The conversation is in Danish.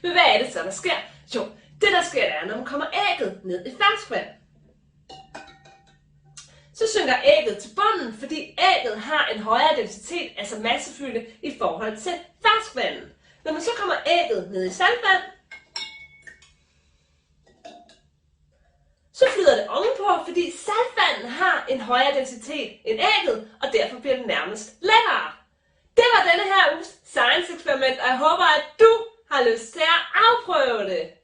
Men hvad er det så, der sker? Jo, det der sker, er, når man kommer ægget ned i ferskvand. Så synker ægget til bunden, fordi ægget har en højere densitet, altså massefylde, i forhold til ferskvandet. Når man så kommer ægget ned i saltvand, så flyder det ovenpå, fordi saltvandet har en højere densitet end ægget, og derfor bliver det nærmest lettere. Det var denne her uges science eksperiment, og jeg håber, at du har lyst til at afprøve det.